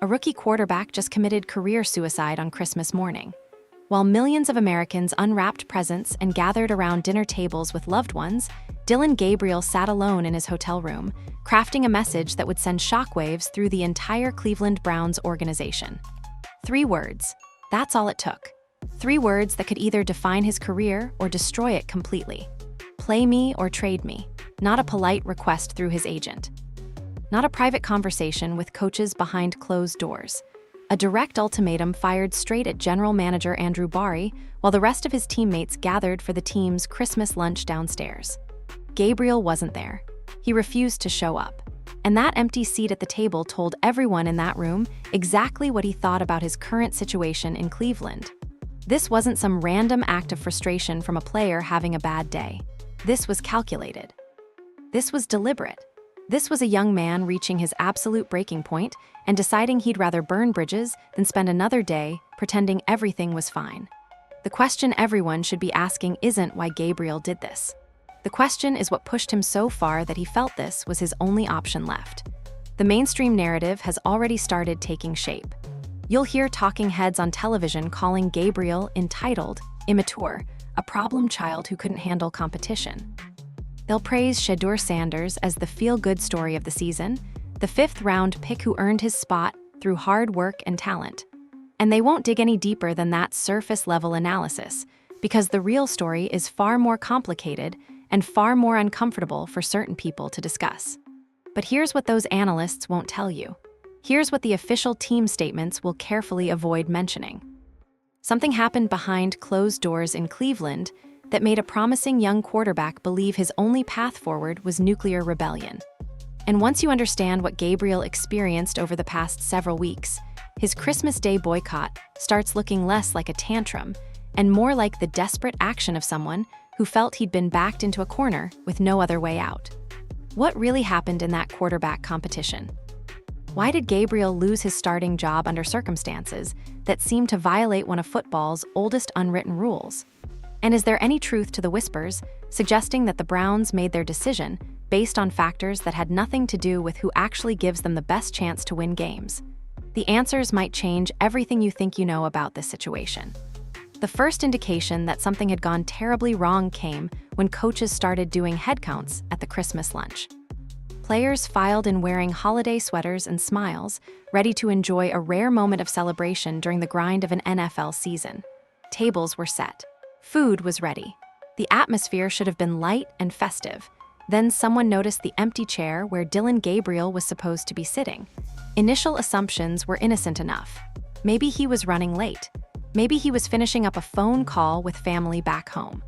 A rookie quarterback just committed career suicide on Christmas morning. While millions of Americans unwrapped presents and gathered around dinner tables with loved ones, Dillon Gabriel sat alone in his hotel room, crafting a message that would send shockwaves through the entire Cleveland Browns organization. 3 words. That's all it took. 3 words that could either define his career or destroy it completely. Play me or trade me. Not a polite request through his agent. Not a private conversation with coaches behind closed doors. A direct ultimatum fired straight at general manager Andrew Barry while the rest of his teammates gathered for the team's Christmas lunch downstairs. Gabriel wasn't there. He refused to show up. And that empty seat at the table told everyone in that room exactly what he thought about his current situation in Cleveland. This wasn't some random act of frustration from a player having a bad day. This was calculated. This was deliberate. This was a young man reaching his absolute breaking point and deciding he'd rather burn bridges than spend another day pretending everything was fine. The question everyone should be asking isn't why Gabriel did this. The question is what pushed him so far that he felt this was his only option left. The mainstream narrative has already started taking shape. You'll hear talking heads on television calling Gabriel entitled, immature, a problem child who couldn't handle competition. They'll praise Shedeur Sanders as the feel-good story of the season, the 5th-round pick who earned his spot through hard work and talent. And they won't dig any deeper than that surface-level analysis, because the real story is far more complicated and far more uncomfortable for certain people to discuss. But here's what those analysts won't tell you. Here's what the official team statements will carefully avoid mentioning. Something happened behind closed doors in Cleveland that made a promising young quarterback believe his only path forward was nuclear rebellion. And once you understand what Gabriel experienced over the past several weeks, his Christmas Day boycott starts looking less like a tantrum and more like the desperate action of someone who felt he'd been backed into a corner with no other way out. What really happened in that quarterback competition? Why did Gabriel lose his starting job under circumstances that seemed to violate one of football's oldest unwritten rules? And is there any truth to the whispers suggesting that the Browns made their decision based on factors that had nothing to do with who actually gives them the best chance to win games? The answers might change everything you think you know about this situation. The first indication that something had gone terribly wrong came when coaches started doing head counts at the Christmas lunch. Players filed in wearing holiday sweaters and smiles, ready to enjoy a rare moment of celebration during the grind of an NFL season. Tables were set. Food was ready. The atmosphere should have been light and festive. Then someone noticed the empty chair where Dillon Gabriel was supposed to be sitting. Initial assumptions were innocent enough. Maybe he was running late. Maybe he was finishing up a phone call with family back home.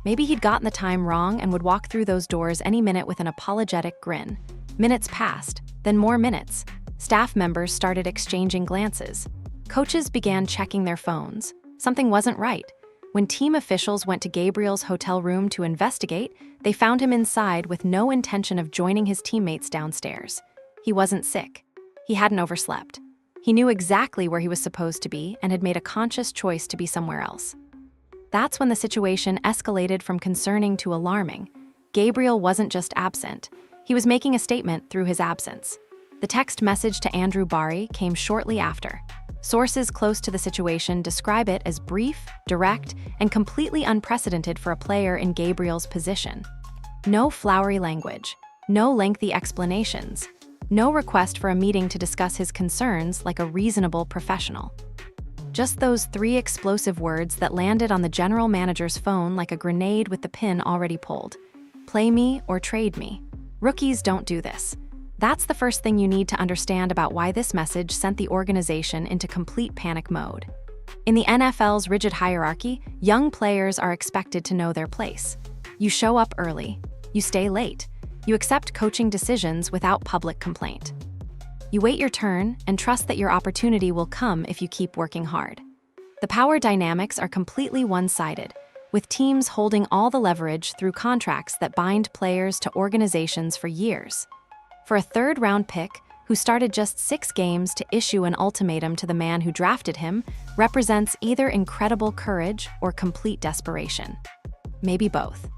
Maybe he'd gotten the time wrong and would walk through those doors any minute with an apologetic grin. Minutes passed, then more minutes. Staff members started exchanging glances. Coaches began checking their phones. Something wasn't right. When team officials went to Gabriel's hotel room to investigate, they found him inside with no intention of joining his teammates downstairs. He wasn't sick. He hadn't overslept. He knew exactly where he was supposed to be and had made a conscious choice to be somewhere else. That's when the situation escalated from concerning to alarming. Gabriel wasn't just absent. He was making a statement through his absence. The text message to Andrew Barry came shortly after. Sources close to the situation describe it as brief, direct, and completely unprecedented for a player in Gabriel's position. No flowery language, no lengthy explanations, no request for a meeting to discuss his concerns like a reasonable professional. Just those 3 explosive words that landed on the general manager's phone like a grenade with the pin already pulled. Play me or trade me. Rookies don't do this. That's the first thing you need to understand about why this message sent the organization into complete panic mode. In the NFL's rigid hierarchy, young players are expected to know their place. You show up early. You stay late. You accept coaching decisions without public complaint. You wait your turn and trust that your opportunity will come if you keep working hard. The power dynamics are completely one-sided, with teams holding all the leverage through contracts that bind players to organizations for years. For a 3rd-round pick, who started just 6 games to issue an ultimatum to the man who drafted him, represents either incredible courage or complete desperation. Maybe both.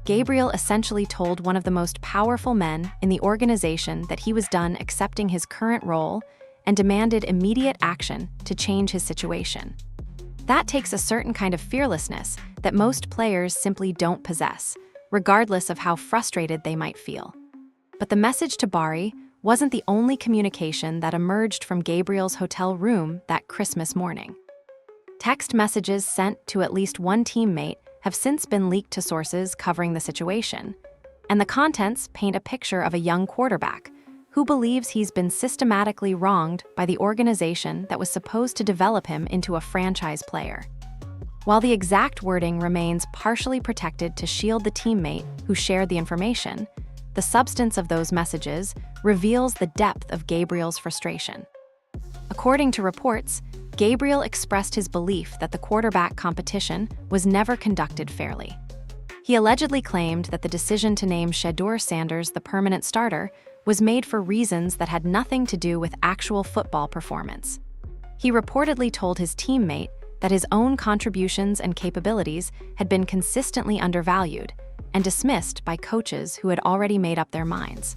Gabriel essentially told one of the most powerful men in the organization that he was done accepting his current role and demanded immediate action to change his situation. That takes a certain kind of fearlessness that most players simply don't possess, regardless of how frustrated they might feel. But the message to Bari wasn't the only communication that emerged from Gabriel's hotel room that Christmas morning. Text messages sent to at least one teammate have since been leaked to sources covering the situation, and the contents paint a picture of a young quarterback who believes he's been systematically wronged by the organization that was supposed to develop him into a franchise player. While the exact wording remains partially protected to shield the teammate who shared the information, the substance of those messages reveals the depth of Gabriel's frustration. According to reports, Gabriel expressed his belief that the quarterback competition was never conducted fairly. He allegedly claimed that the decision to name Shedeur Sanders the permanent starter was made for reasons that had nothing to do with actual football performance. He reportedly told his teammate that his own contributions and capabilities had been consistently undervalued and dismissed by coaches who had already made up their minds.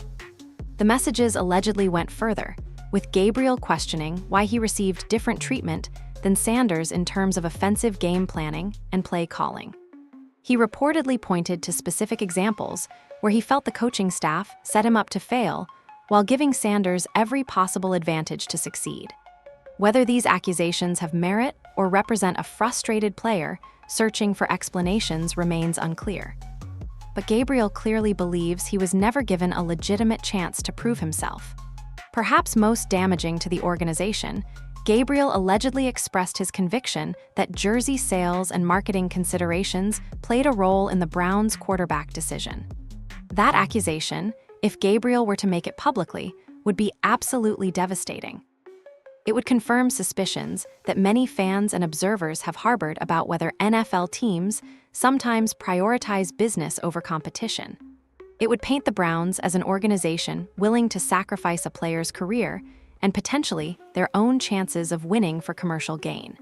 The messages allegedly went further, with Gabriel questioning why he received different treatment than Sanders in terms of offensive game planning and play calling. He reportedly pointed to specific examples where he felt the coaching staff set him up to fail while giving Sanders every possible advantage to succeed. Whether these accusations have merit or represent a frustrated player searching for explanations remains unclear. But Gabriel clearly believes he was never given a legitimate chance to prove himself. Perhaps most damaging to the organization, Gabriel allegedly expressed his conviction that jersey sales and marketing considerations played a role in the Browns' quarterback decision. That accusation, if Gabriel were to make it publicly, would be absolutely devastating. It would confirm suspicions that many fans and observers have harbored about whether NFL teams sometimes prioritize business over competition. It would paint the Browns as an organization willing to sacrifice a player's career and potentially their own chances of winning for commercial gain.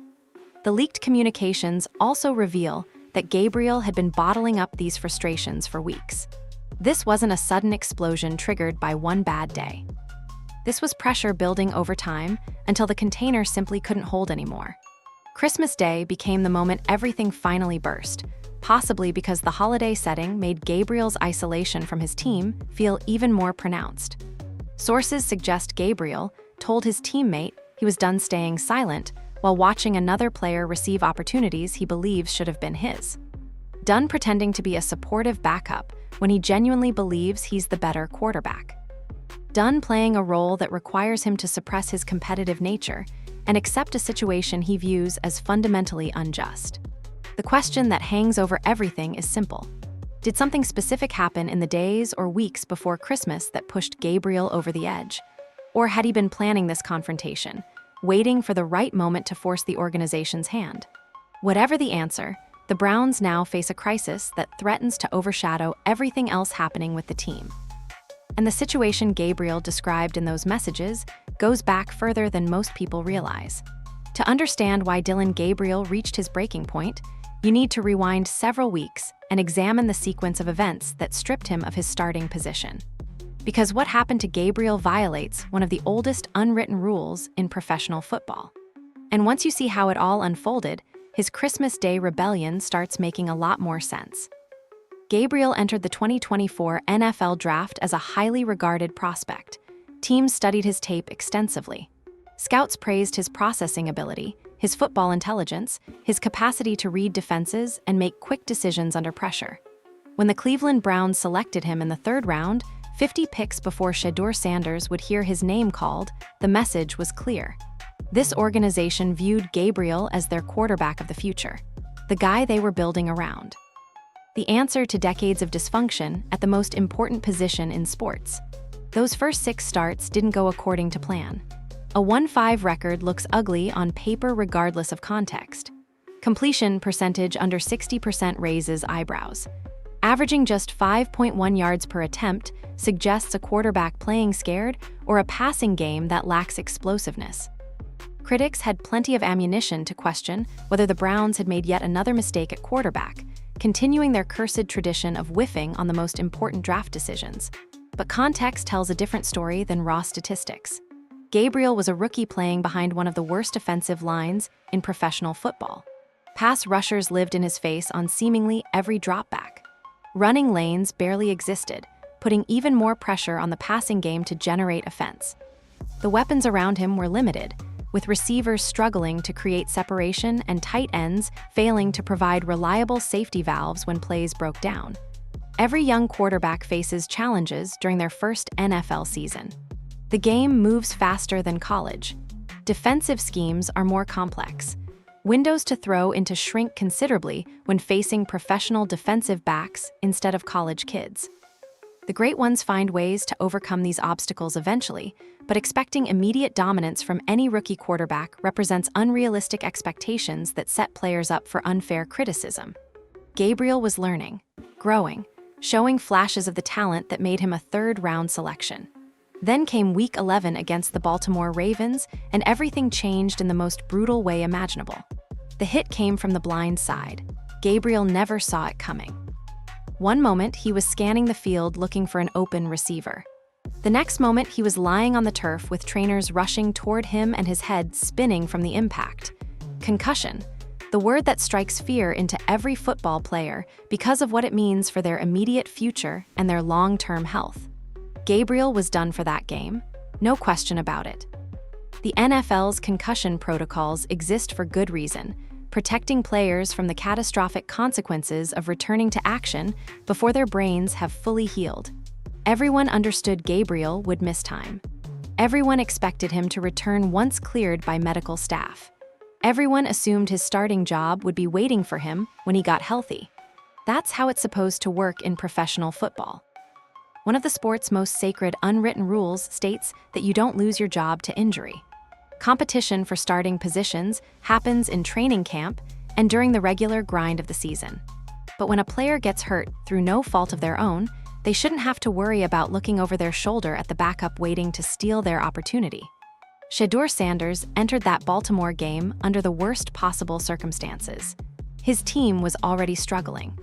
The leaked communications also reveal that Gabriel had been bottling up these frustrations for weeks. This wasn't a sudden explosion triggered by one bad day. This was pressure building over time until the container simply couldn't hold anymore. Christmas Day became the moment everything finally burst, possibly because the holiday setting made Gabriel's isolation from his team feel even more pronounced. Sources suggest Gabriel told his teammate he was done staying silent while watching another player receive opportunities he believes should have been his. Done pretending to be a supportive backup when he genuinely believes he's the better quarterback. Done playing a role that requires him to suppress his competitive nature and accept a situation he views as fundamentally unjust. The question that hangs over everything is simple. Did something specific happen in the days or weeks before Christmas that pushed Gabriel over the edge? Or had he been planning this confrontation, waiting for the right moment to force the organization's hand? Whatever the answer, the Browns now face a crisis that threatens to overshadow everything else happening with the team. And the situation Gabriel described in those messages goes back further than most people realize. To understand why Dillon Gabriel reached his breaking point, you need to rewind several weeks and examine the sequence of events that stripped him of his starting position. Because what happened to Gabriel violates one of the oldest unwritten rules in professional football. And once you see how it all unfolded, his Christmas Day rebellion starts making a lot more sense. Gabriel entered the 2024 NFL Draft as a highly regarded prospect. Teams studied his tape extensively. Scouts praised his processing ability, his football intelligence, his capacity to read defenses and make quick decisions under pressure. When the Cleveland Browns selected him in the third round, 50 picks before Shedeur Sanders would hear his name called, the message was clear. This organization viewed Gabriel as their quarterback of the future, the guy they were building around. The answer to decades of dysfunction at the most important position in sports. Those first 6 starts didn't go according to plan. A 1-5 record looks ugly on paper regardless of context. Completion percentage under 60% raises eyebrows. Averaging just 5.1 yards per attempt suggests a quarterback playing scared or a passing game that lacks explosiveness. Critics had plenty of ammunition to question whether the Browns had made yet another mistake at quarterback, continuing their cursed tradition of whiffing on the most important draft decisions. But context tells a different story than raw statistics. Gabriel was a rookie playing behind one of the worst offensive lines in professional football. Pass rushers lived in his face on seemingly every dropback. Running lanes barely existed, putting even more pressure on the passing game to generate offense. The weapons around him were limited, with receivers struggling to create separation and tight ends failing to provide reliable safety valves when plays broke down. Every young quarterback faces challenges during their first NFL season. The game moves faster than college. Defensive schemes are more complex. Windows to throw into shrink considerably when facing professional defensive backs instead of college kids. The great ones find ways to overcome these obstacles eventually, but expecting immediate dominance from any rookie quarterback represents unrealistic expectations that set players up for unfair criticism. Gabriel was learning, growing, showing flashes of the talent that made him a third-round selection. Then came Week 11 against the Baltimore Ravens, and everything changed in the most brutal way imaginable. The hit came from the blind side. Gabriel never saw it coming. One moment, he was scanning the field looking for an open receiver. The next moment, he was lying on the turf with trainers rushing toward him and his head spinning from the impact. Concussion, the word that strikes fear into every football player because of what it means for their immediate future and their long-term health. Gabriel was done for that game, no question about it. The NFL's concussion protocols exist for good reason, protecting players from the catastrophic consequences of returning to action before their brains have fully healed. Everyone understood Gabriel would miss time. Everyone expected him to return once cleared by medical staff. Everyone assumed his starting job would be waiting for him when he got healthy. That's how it's supposed to work in professional football. One of the sport's most sacred unwritten rules states that you don't lose your job to injury. Competition for starting positions happens in training camp and during the regular grind of the season. But when a player gets hurt through no fault of their own, they shouldn't have to worry about looking over their shoulder at the backup waiting to steal their opportunity. Shedeur Sanders entered that Baltimore game under the worst possible circumstances. His team was already struggling.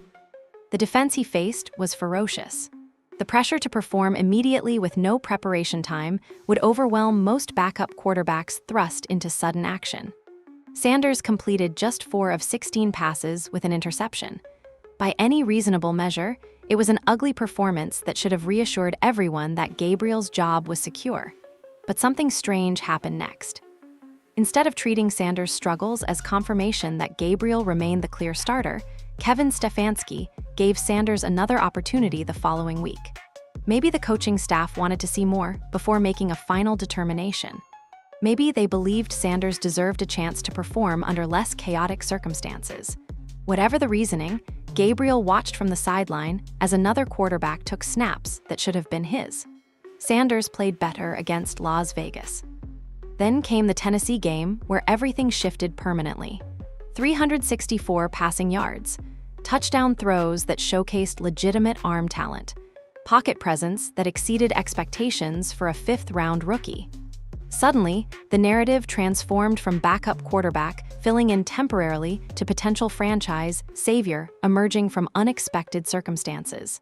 The defense he faced was ferocious. The pressure to perform immediately with no preparation time would overwhelm most backup quarterbacks thrust into sudden action. Sanders completed just 4 of 16 passes with an interception. By any reasonable measure, it was an ugly performance that should have reassured everyone that Gabriel's job was secure. But something strange happened next. Instead of treating Sanders' struggles as confirmation that Gabriel remained the clear starter, Kevin Stefanski gave Sanders another opportunity the following week. Maybe the coaching staff wanted to see more before making a final determination. Maybe they believed Sanders deserved a chance to perform under less chaotic circumstances. Whatever the reasoning, Gabriel watched from the sideline as another quarterback took snaps that should have been his. Sanders played better against Las Vegas. Then came the Tennessee game where everything shifted permanently. 364 passing yards, touchdown throws that showcased legitimate arm talent, pocket presence that exceeded expectations for a fifth-round rookie. Suddenly, the narrative transformed from backup quarterback filling in temporarily to potential franchise savior emerging from unexpected circumstances.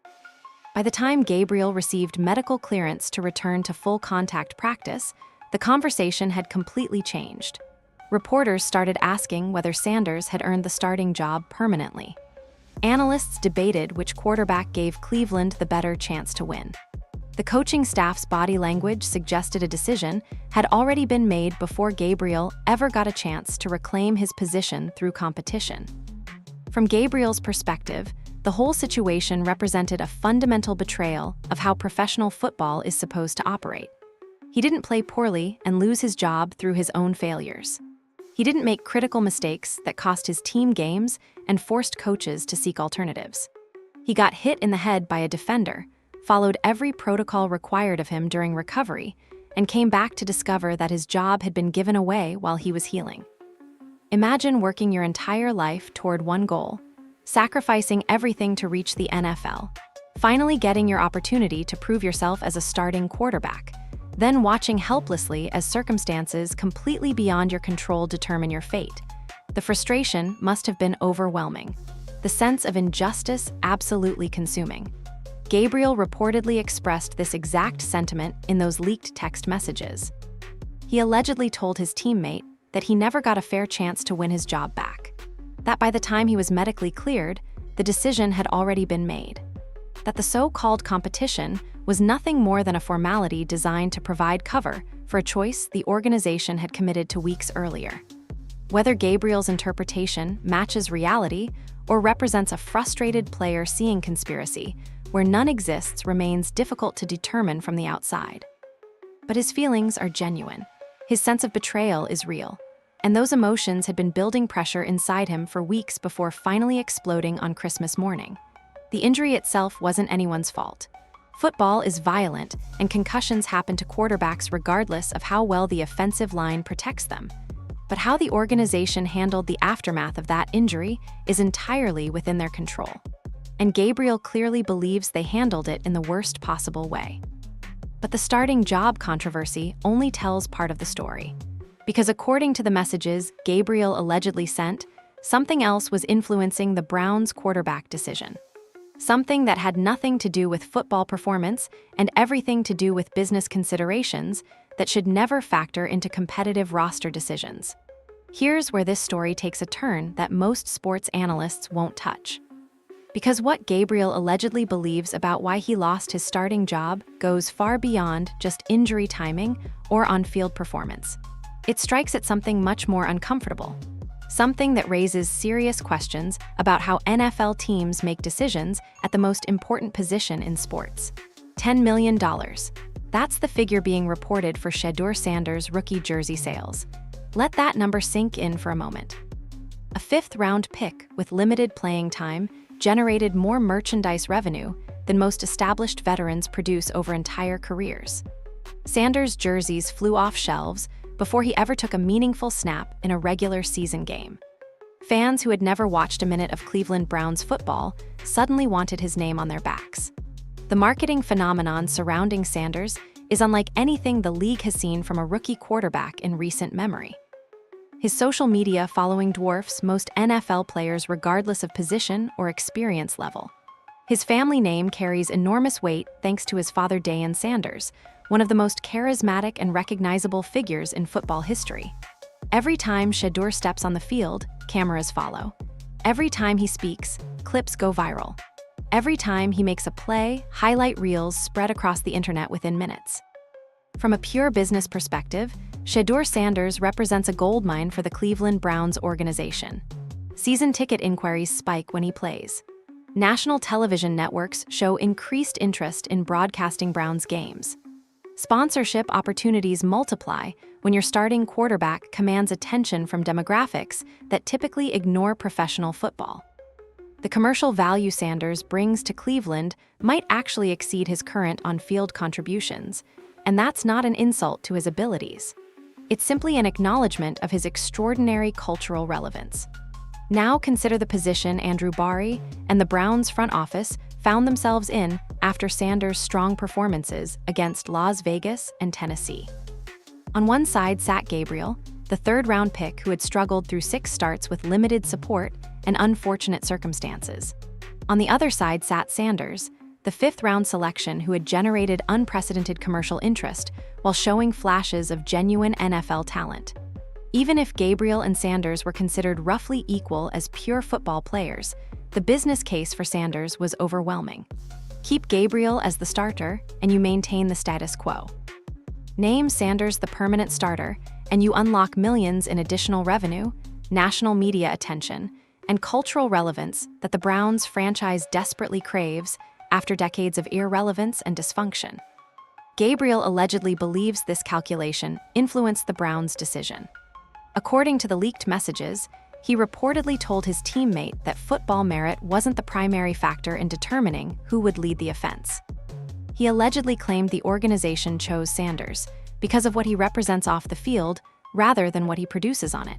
By the time Gabriel received medical clearance to return to full contact practice, the conversation had completely changed. Reporters started asking whether Sanders had earned the starting job permanently. Analysts debated which quarterback gave Cleveland the better chance to win. The coaching staff's body language suggested a decision had already been made before Gabriel ever got a chance to reclaim his position through competition. From Gabriel's perspective, the whole situation represented a fundamental betrayal of how professional football is supposed to operate. He didn't play poorly and lose his job through his own failures. He didn't make critical mistakes that cost his team games and forced coaches to seek alternatives. He got hit in the head by a defender, followed every protocol required of him during recovery, and came back to discover that his job had been given away while he was healing. Imagine working your entire life toward one goal, sacrificing everything to reach the NFL, finally getting your opportunity to prove yourself as a starting quarterback, then watching helplessly as circumstances completely beyond your control determine your fate. The frustration must have been overwhelming. The sense of injustice absolutely consuming. Gabriel reportedly expressed this exact sentiment in those leaked text messages. He allegedly told his teammate that he never got a fair chance to win his job back, that by the time he was medically cleared, the decision had already been made, that the so-called competition was nothing more than a formality designed to provide cover for a choice the organization had committed to weeks earlier. Whether Gabriel's interpretation matches reality or represents a frustrated player seeing conspiracy where none exists remains difficult to determine from the outside. But his feelings are genuine. His sense of betrayal is real, and those emotions had been building pressure inside him for weeks before finally exploding on Christmas morning. The injury itself wasn't anyone's fault. Football is violent, and concussions happen to quarterbacks regardless of how well the offensive line protects them. But how the organization handled the aftermath of that injury is entirely within their control. And Gabriel clearly believes they handled it in the worst possible way. But the starting job controversy only tells part of the story. Because according to the messages Gabriel allegedly sent, something else was influencing the Browns' quarterback decision. Something that had nothing to do with football performance and everything to do with business considerations that should never factor into competitive roster decisions. Here's where this story takes a turn that most sports analysts won't touch. Because what Gabriel allegedly believes about why he lost his starting job goes far beyond just injury timing or on-field performance. It strikes at something much more uncomfortable, something that raises serious questions about how NFL teams make decisions at the most important position in sports. $10 million. That's the figure being reported for Shedeur Sanders' rookie jersey sales. Let that number sink in for a moment. A fifth-round pick with limited playing time generated more merchandise revenue than most established veterans produce over entire careers. Sanders' jerseys flew off shelves before he ever took a meaningful snap in a regular season game. Fans who had never watched a minute of Cleveland Browns football suddenly wanted his name on their backs. The marketing phenomenon surrounding Sanders is unlike anything the league has seen from a rookie quarterback in recent memory. His social media following dwarfs most NFL players regardless of position or experience level. His family name carries enormous weight thanks to his father Deion Sanders, one of the most charismatic and recognizable figures in football history. Every time Shedeur steps on the field, cameras follow. Every time he speaks, clips go viral. Every time he makes a play, highlight reels spread across the internet within minutes. From a pure business perspective, Shedeur Sanders represents a goldmine for the Cleveland Browns organization. Season ticket inquiries spike when he plays. National television networks show increased interest in broadcasting Browns games. Sponsorship opportunities multiply when your starting quarterback commands attention from demographics that typically ignore professional football. The commercial value Sanders brings to Cleveland might actually exceed his current on-field contributions, and that's not an insult to his abilities. It's simply an acknowledgement of his extraordinary cultural relevance. Now consider the position Andrew Barry and the Browns front office found themselves in after Sanders' strong performances against Las Vegas and Tennessee. On one side sat Gabriel, the third-round pick who had struggled through 6 starts with limited support and unfortunate circumstances. On the other side sat Sanders, the 5th-round selection who had generated unprecedented commercial interest while showing flashes of genuine NFL talent. Even if Gabriel and Sanders were considered roughly equal as pure football players, the business case for Sanders was overwhelming. Keep Gabriel as the starter, and you maintain the status quo. Name Sanders the permanent starter, and you unlock millions in additional revenue, national media attention, and cultural relevance that the Browns franchise desperately craves after decades of irrelevance and dysfunction. Gabriel allegedly believes this calculation influenced the Browns' decision. According to the leaked messages, he reportedly told his teammate that football merit wasn't the primary factor in determining who would lead the offense. He allegedly claimed the organization chose Sanders because of what he represents off the field rather than what he produces on it.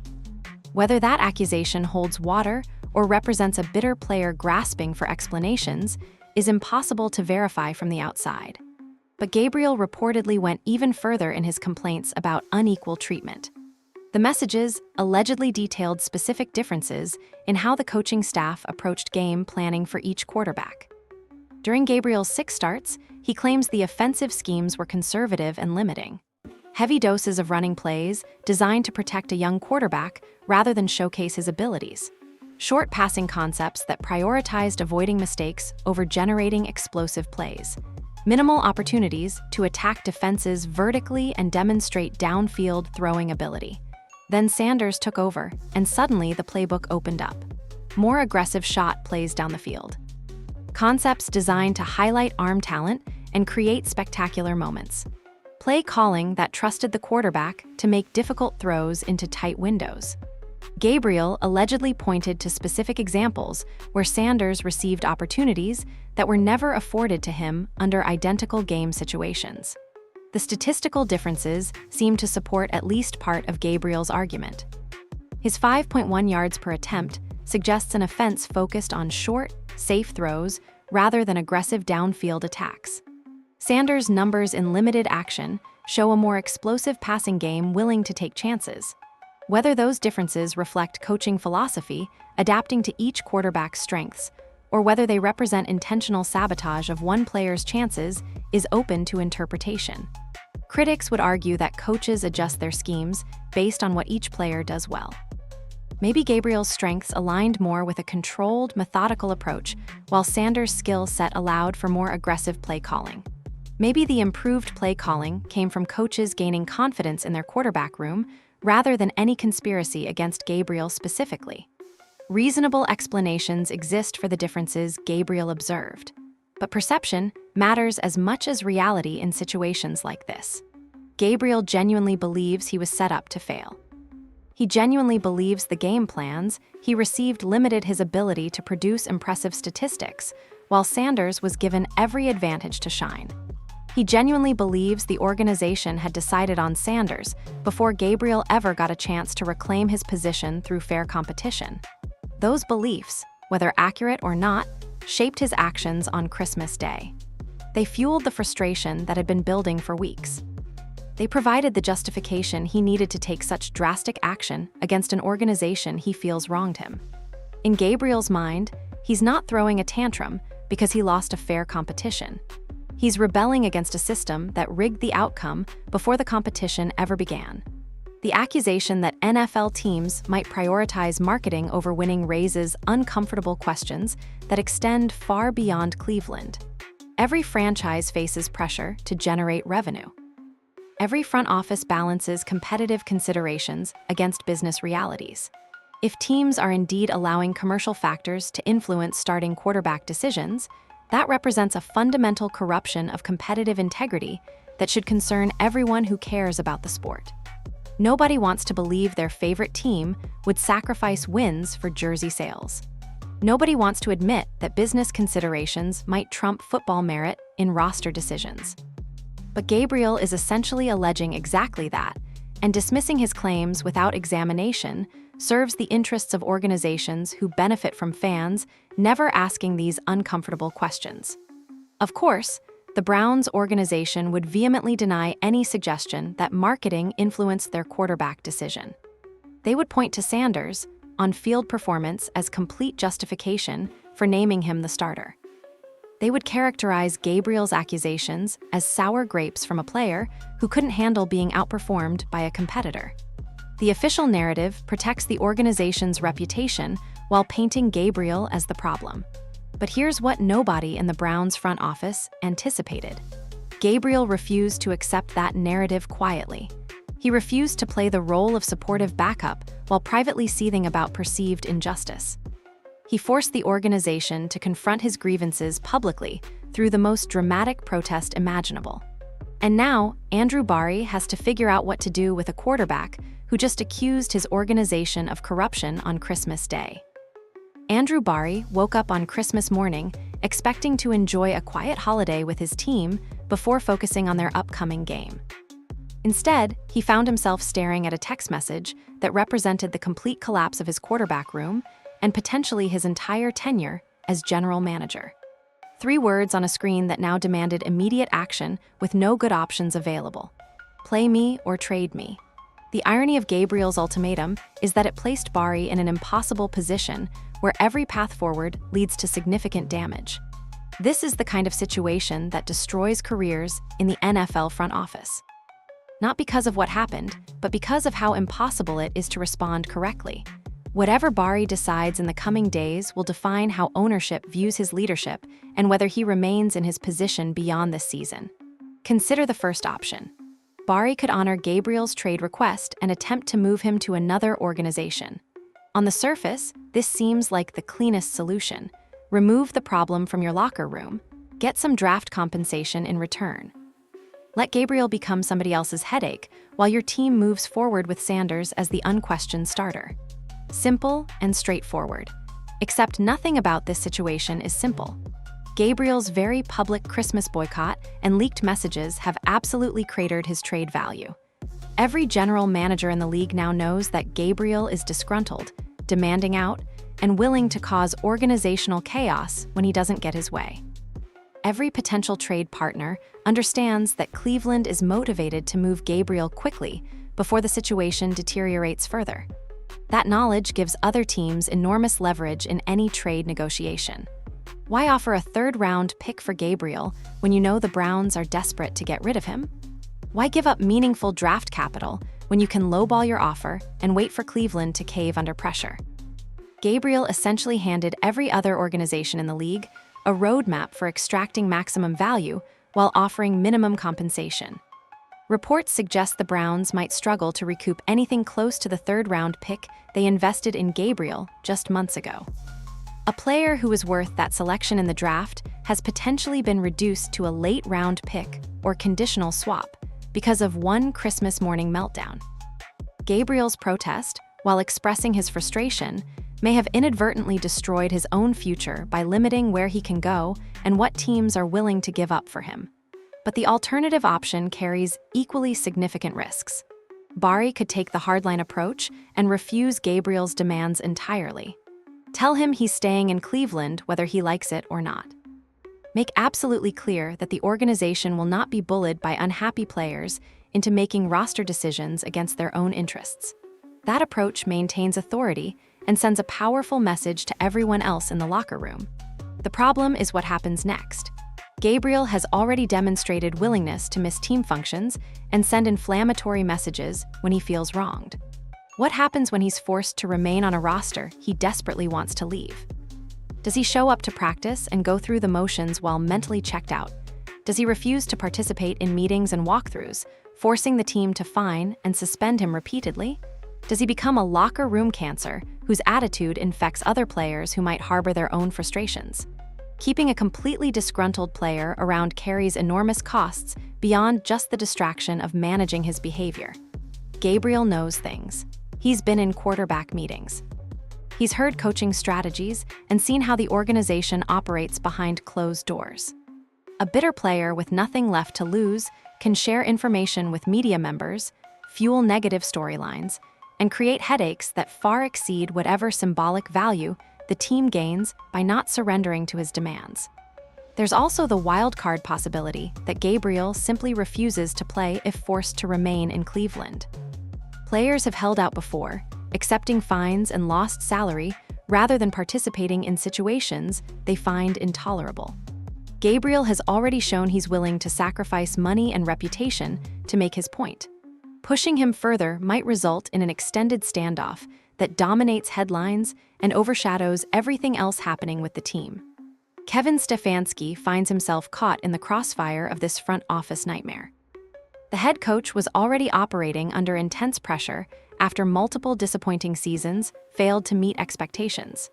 Whether that accusation holds water or represents a bitter player grasping for explanations is impossible to verify from the outside. But Gabriel reportedly went even further in his complaints about unequal treatment. The messages allegedly detailed specific differences in how the coaching staff approached game planning for each quarterback. During Gabriel's 6 starts, he claims the offensive schemes were conservative and limiting. heavy doses of running plays designed to protect a young quarterback rather than showcase his abilities. Short passing concepts that prioritized avoiding mistakes over generating explosive plays. Minimal opportunities to attack defenses vertically and demonstrate downfield throwing ability. Then Sanders took over, and suddenly the playbook opened up. More aggressive shot plays down the field. Concepts designed to highlight arm talent and create spectacular moments. Play calling that trusted the quarterback to make difficult throws into tight windows. Gabriel allegedly pointed to specific examples where Sanders received opportunities that were never afforded to him under identical game situations. The statistical differences seem to support at least part of Gabriel's argument. His 5.1 yards per attempt suggests an offense focused on short, safe throws rather than aggressive downfield attacks. Sanders' numbers in limited action show a more explosive passing game willing to take chances. Whether those differences reflect coaching philosophy, adapting to each quarterback's strengths, or whether they represent intentional sabotage of one player's chances is open to interpretation. Critics would argue that coaches adjust their schemes based on what each player does well. Maybe Gabriel's strengths aligned more with a controlled, methodical approach, while Sanders' skill set allowed for more aggressive play calling. Maybe the improved play calling came from coaches gaining confidence in their quarterback room rather than any conspiracy against Gabriel specifically. Reasonable explanations exist for the differences Gabriel observed, but perception matters as much as reality in situations like this. Gabriel genuinely believes he was set up to fail. He genuinely believes the game plans he received limited his ability to produce impressive statistics, while Sanders was given every advantage to shine. He genuinely believes the organization had decided on Sanders before Gabriel ever got a chance to reclaim his position through fair competition. Those beliefs, whether accurate or not, shaped his actions on Christmas Day. They fueled the frustration that had been building for weeks. They provided the justification he needed to take such drastic action against an organization he feels wronged him. In Gabriel's mind, he's not throwing a tantrum because he lost a fair competition. He's rebelling against a system that rigged the outcome before the competition ever began. The accusation that NFL teams might prioritize marketing over winning raises uncomfortable questions that extend far beyond Cleveland. Every franchise faces pressure to generate revenue. Every front office balances competitive considerations against business realities. If teams are indeed allowing commercial factors to influence starting quarterback decisions, that represents a fundamental corruption of competitive integrity that should concern everyone who cares about the sport. Nobody wants to believe their favorite team would sacrifice wins for jersey sales. Nobody wants to admit that business considerations might trump football merit in roster decisions. But Gabriel is essentially alleging exactly that, and dismissing his claims without examination serves the interests of organizations who benefit from fans never asking these uncomfortable questions. Of course, the Browns organization would vehemently deny any suggestion that marketing influenced their quarterback decision. They would point to Sanders' on-field performance as complete justification for naming him the starter. They would characterize Gabriel's accusations as sour grapes from a player who couldn't handle being outperformed by a competitor. The official narrative protects the organization's reputation while painting Gabriel as the problem. But here's what nobody in the Browns front office anticipated. Gabriel refused to accept that narrative quietly. He refused to play the role of supportive backup while privately seething about perceived injustice. He forced the organization to confront his grievances publicly through the most dramatic protest imaginable. And now, Andrew Barry has to figure out what to do with a quarterback who just accused his organization of corruption on Christmas Day. Andrew Barry woke up on Christmas morning expecting to enjoy a quiet holiday with his team before focusing on their upcoming game. Instead, he found himself staring at a text message that represented the complete collapse of his quarterback room and potentially his entire tenure as general manager. 3 words on a screen that now demanded immediate action with no good options available. Play me or trade me. The irony of Gabriel's ultimatum is that it placed Barry in an impossible position where every path forward leads to significant damage. This is the kind of situation that destroys careers in the NFL front office. Not because of what happened, but because of how impossible it is to respond correctly. Whatever Bari decides in the coming days will define how ownership views his leadership and whether he remains in his position beyond this season. Consider the first option. Bari could honor Gabriel's trade request and attempt to move him to another organization. On the surface, this seems like the cleanest solution. Remove the problem from your locker room. Get some draft compensation in return. Let Gabriel become somebody else's headache while your team moves forward with Sanders as the unquestioned starter. Simple and straightforward. Except nothing about this situation is simple. Gabriel's very public Christmas boycott and leaked messages have absolutely cratered his trade value. Every general manager in the league now knows that Gabriel is disgruntled, demanding out, and willing to cause organizational chaos when he doesn't get his way. Every potential trade partner understands that Cleveland is motivated to move Gabriel quickly before the situation deteriorates further. That knowledge gives other teams enormous leverage in any trade negotiation. Why offer a third-round pick for Gabriel when you know the Browns are desperate to get rid of him? Why give up meaningful draft capital when you can lowball your offer and wait for Cleveland to cave under pressure? Gabriel essentially handed every other organization in the league a roadmap for extracting maximum value while offering minimum compensation. Reports suggest the Browns might struggle to recoup anything close to the third-round pick they invested in Gabriel just months ago. A player who was worth that selection in the draft has potentially been reduced to a late-round pick or conditional swap because of one Christmas morning meltdown. Gabriel's protest, while expressing his frustration, may have inadvertently destroyed his own future by limiting where he can go and what teams are willing to give up for him. But the alternative option carries equally significant risks. Bari could take the hardline approach and refuse Gabriel's demands entirely. Tell him he's staying in Cleveland whether he likes it or not. Make absolutely clear that the organization will not be bullied by unhappy players into making roster decisions against their own interests. That approach maintains authority and sends a powerful message to everyone else in the locker room. The problem is what happens next. Gabriel has already demonstrated willingness to miss team functions and send inflammatory messages when he feels wronged. What happens when he's forced to remain on a roster he desperately wants to leave? Does he show up to practice and go through the motions while mentally checked out? Does he refuse to participate in meetings and walkthroughs, forcing the team to fine and suspend him repeatedly? Does he become a locker room cancer whose attitude infects other players who might harbor their own frustrations? Keeping a completely disgruntled player around carries enormous costs beyond just the distraction of managing his behavior. Gabriel knows things. He's been in quarterback meetings. He's heard coaching strategies and seen how the organization operates behind closed doors. A bitter player with nothing left to lose can share information with media members, fuel negative storylines, and create headaches that far exceed whatever symbolic value the team gains by not surrendering to his demands. There's also the wild card possibility that Gabriel simply refuses to play if forced to remain in Cleveland. Players have held out before, accepting fines and lost salary rather than participating in situations they find intolerable. Gabriel has already shown he's willing to sacrifice money and reputation to make his point. Pushing him further might result in an extended standoff that dominates headlines and overshadows everything else happening with the team. Kevin Stefanski finds himself caught in the crossfire of this front office nightmare. The head coach was already operating under intense pressure after multiple disappointing seasons failed to meet expectations.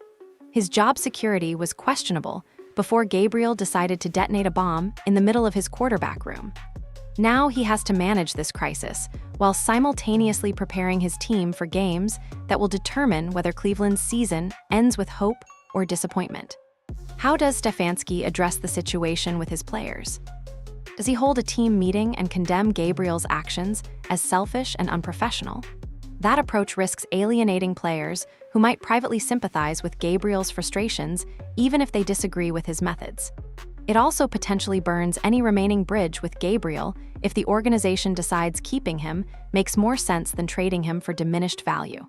His job security was questionable before Gabriel decided to detonate a bomb in the middle of his quarterback room. Now he has to manage this crisis while simultaneously preparing his team for games that will determine whether Cleveland's season ends with hope or disappointment. How does Stefanski address the situation with his players? Does he hold a team meeting and condemn Gabriel's actions as selfish and unprofessional? That approach risks alienating players who might privately sympathize with Gabriel's frustrations even if they disagree with his methods. It also potentially burns any remaining bridge with Gabriel if the organization decides keeping him makes more sense than trading him for diminished value.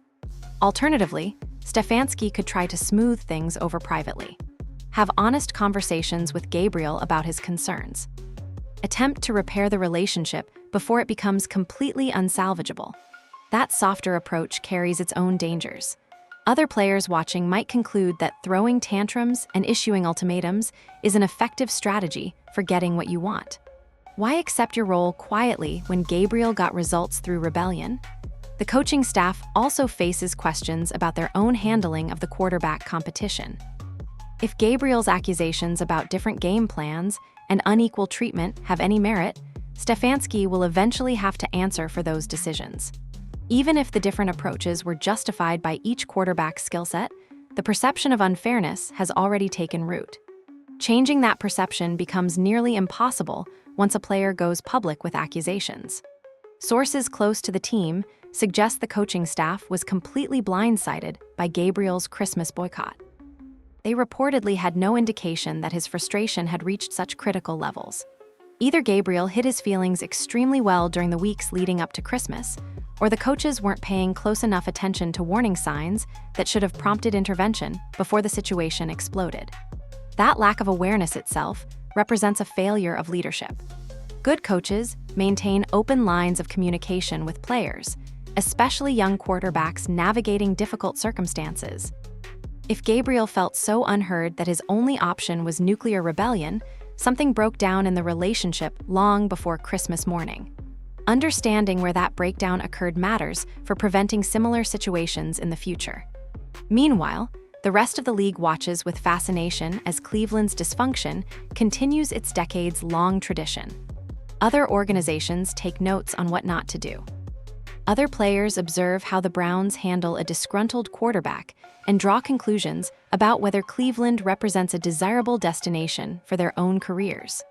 Alternatively, Stefanski could try to smooth things over privately. Have honest conversations with Gabriel about his concerns. Attempt to repair the relationship before it becomes completely unsalvageable. That softer approach carries its own dangers. Other players watching might conclude that throwing tantrums and issuing ultimatums is an effective strategy for getting what you want. Why accept your role quietly when Gabriel got results through rebellion? The coaching staff also faces questions about their own handling of the quarterback competition. If Gabriel's accusations about different game plans and unequal treatment have any merit, Stefanski will eventually have to answer for those decisions. Even if the different approaches were justified by each quarterback's skill set, the perception of unfairness has already taken root. Changing that perception becomes nearly impossible once a player goes public with accusations. Sources close to the team suggest the coaching staff was completely blindsided by Gabriel's Christmas boycott. They reportedly had no indication that his frustration had reached such critical levels. Either Gabriel hid his feelings extremely well during the weeks leading up to Christmas, or the coaches weren't paying close enough attention to warning signs that should have prompted intervention before the situation exploded. That lack of awareness itself represents a failure of leadership. Good coaches maintain open lines of communication with players, especially young quarterbacks navigating difficult circumstances. If Gabriel felt so unheard that his only option was nuclear rebellion, something broke down in the relationship long before Christmas morning. Understanding where that breakdown occurred matters for preventing similar situations in the future. Meanwhile, the rest of the league watches with fascination as Cleveland's dysfunction continues its decades-long tradition. Other organizations take notes on what not to do. Other players observe how the Browns handle a disgruntled quarterback and draw conclusions about whether Cleveland represents a desirable destination for their own careers.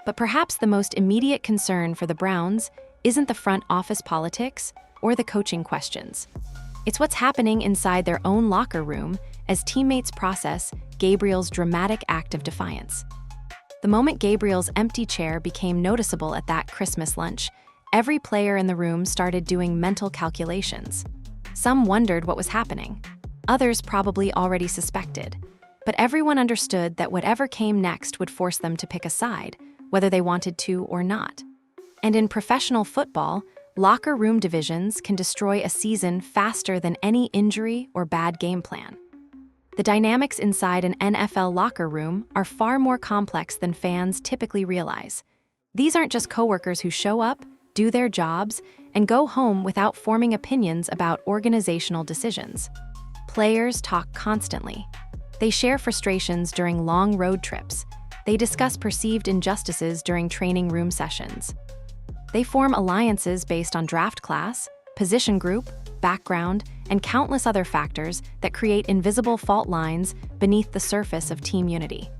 But perhaps the most immediate concern for the Browns isn't the front office politics or the coaching questions. It's what's happening inside their own locker room as teammates process Gabriel's dramatic act of defiance. The moment Gabriel's empty chair became noticeable at that Christmas lunch, every player in the room started doing mental calculations. Some wondered what was happening. Others probably already suspected. But everyone understood that whatever came next would force them to pick a side, whether they wanted to or not. And in professional football, locker room divisions can destroy a season faster than any injury or bad game plan. The dynamics inside an NFL locker room are far more complex than fans typically realize. These aren't just coworkers who show up, do their jobs, and go home without forming opinions about organizational decisions. Players talk constantly. They share frustrations during long road trips. They discuss perceived injustices during training room sessions. They form alliances based on draft class, position group, background, and countless other factors that create invisible fault lines beneath the surface of team unity.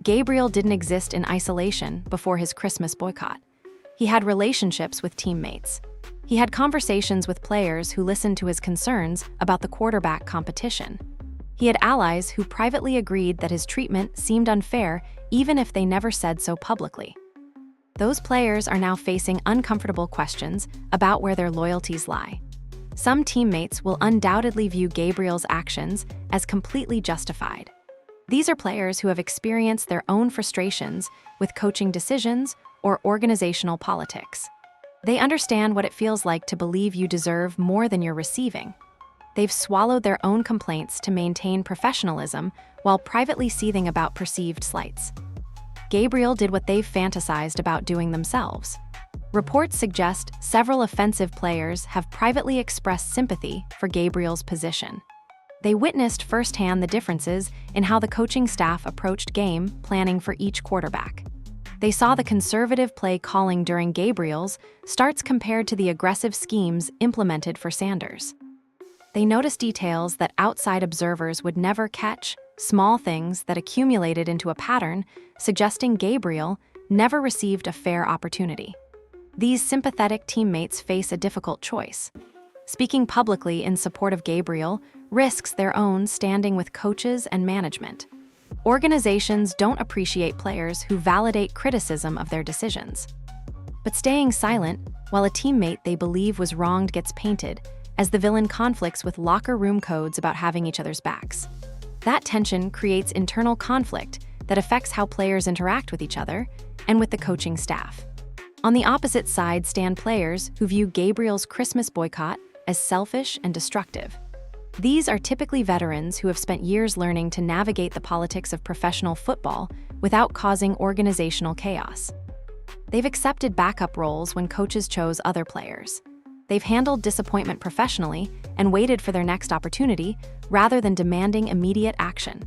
Gabriel didn't exist in isolation before his Christmas boycott. He had relationships with teammates. He had conversations with players who listened to his concerns about the quarterback competition. He had allies who privately agreed that his treatment seemed unfair even if they never said so publicly. Those players are now facing uncomfortable questions about where their loyalties lie. Some teammates will undoubtedly view Gabriel's actions as completely justified. These are players who have experienced their own frustrations with coaching decisions or organizational politics. They understand what it feels like to believe you deserve more than you're receiving. They've swallowed their own complaints to maintain professionalism while privately seething about perceived slights. Gabriel did what they've fantasized about doing themselves. Reports suggest several offensive players have privately expressed sympathy for Gabriel's position. They witnessed firsthand the differences in how the coaching staff approached game planning for each quarterback. They saw the conservative play calling during Gabriel's starts compared to the aggressive schemes implemented for Sanders. They noticed details that outside observers would never catch, small things that accumulated into a pattern, suggesting Gabriel never received a fair opportunity. These sympathetic teammates face a difficult choice. Speaking publicly in support of Gabriel risks their own standing with coaches and management. Organizations don't appreciate players who validate criticism of their decisions. But staying silent while a teammate they believe was wronged gets painted as the villain conflicts with locker room codes about having each other's backs. That tension creates internal conflict that affects how players interact with each other and with the coaching staff. On the opposite side stand players who view Gabriel's Christmas boycott as selfish and destructive. These are typically veterans who have spent years learning to navigate the politics of professional football without causing organizational chaos. They've accepted backup roles when coaches chose other players. They've handled disappointment professionally and waited for their next opportunity rather than demanding immediate action.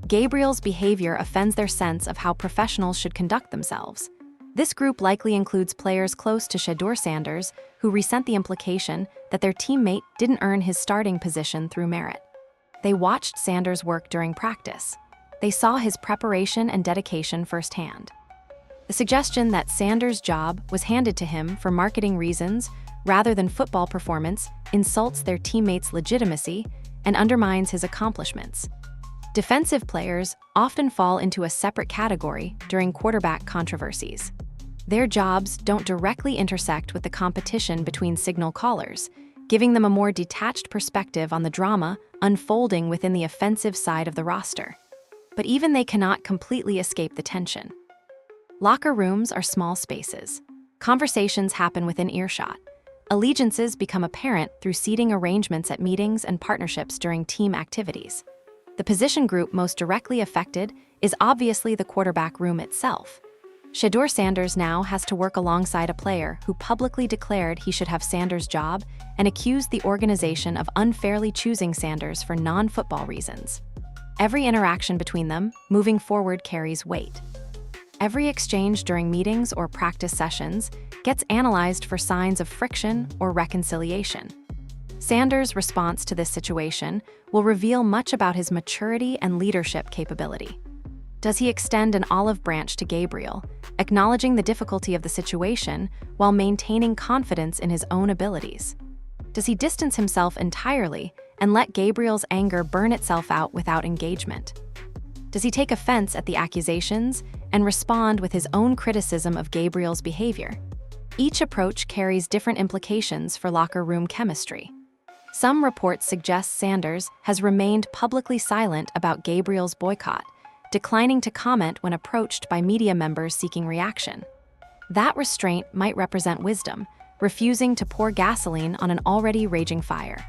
Gabriel's behavior offends their sense of how professionals should conduct themselves. This group likely includes players close to Shedeur Sanders who resent the implication that their teammate didn't earn his starting position through merit. They watched Sanders work during practice. They saw his preparation and dedication firsthand. The suggestion that Sanders' job was handed to him for marketing reasons rather than football performance insults their teammates' legitimacy and undermines his accomplishments. Defensive players often fall into a separate category during quarterback controversies. Their jobs don't directly intersect with the competition between signal callers, giving them a more detached perspective on the drama unfolding within the offensive side of the roster. But even they cannot completely escape the tension. Locker rooms are small spaces. Conversations happen within earshot. Allegiances become apparent through seating arrangements at meetings and partnerships during team activities. The position group most directly affected is obviously the quarterback room itself. Shedeur Sanders now has to work alongside a player who publicly declared he should have Sanders' job and accused the organization of unfairly choosing Sanders for non-football reasons. Every interaction between them, moving forward, carries weight. Every exchange during meetings or practice sessions gets analyzed for signs of friction or reconciliation. Sanders' response to this situation will reveal much about his maturity and leadership capability. Does he extend an olive branch to Gabriel, acknowledging the difficulty of the situation while maintaining confidence in his own abilities? Does he distance himself entirely and let Gabriel's anger burn itself out without engagement? Does he take offense at the accusations and respond with his own criticism of Gabriel's behavior? Each approach carries different implications for locker room chemistry. Some reports suggest Sanders has remained publicly silent about Gabriel's boycott, declining to comment when approached by media members seeking reaction. That restraint might represent wisdom, refusing to pour gasoline on an already raging fire.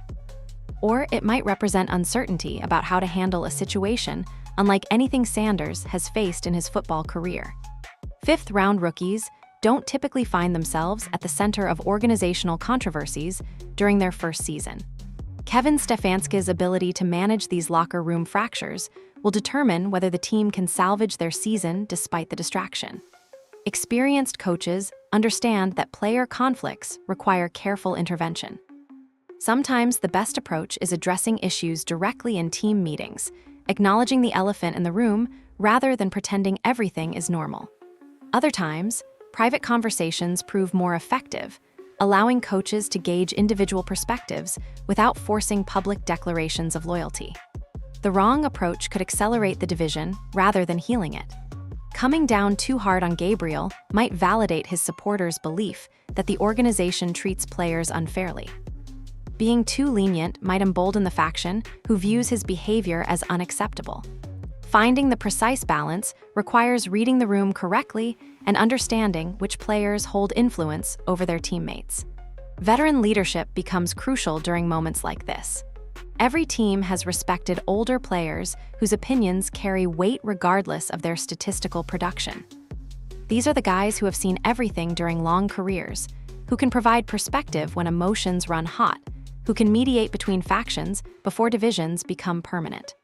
Or it might represent uncertainty about how to handle a situation unlike anything Sanders has faced in his football career. Fifth-round rookies don't typically find themselves at the center of organizational controversies during their first season. Kevin Stefanski's ability to manage these locker room fractures will determine whether the team can salvage their season despite the distraction. Experienced coaches understand that player conflicts require careful intervention. Sometimes the best approach is addressing issues directly in team meetings, acknowledging the elephant in the room rather than pretending everything is normal. Other times, private conversations prove more effective, allowing coaches to gauge individual perspectives without forcing public declarations of loyalty. The wrong approach could accelerate the division rather than healing it. Coming down too hard on Gabriel might validate his supporters' belief that the organization treats players unfairly. Being too lenient might embolden the faction who views his behavior as unacceptable. Finding the precise balance requires reading the room correctly and understanding which players hold influence over their teammates. Veteran leadership becomes crucial during moments like this. Every team has respected older players whose opinions carry weight regardless of their statistical production. These are the guys who have seen everything during long careers, who can provide perspective when emotions run hot, who can mediate between factions before divisions become permanent.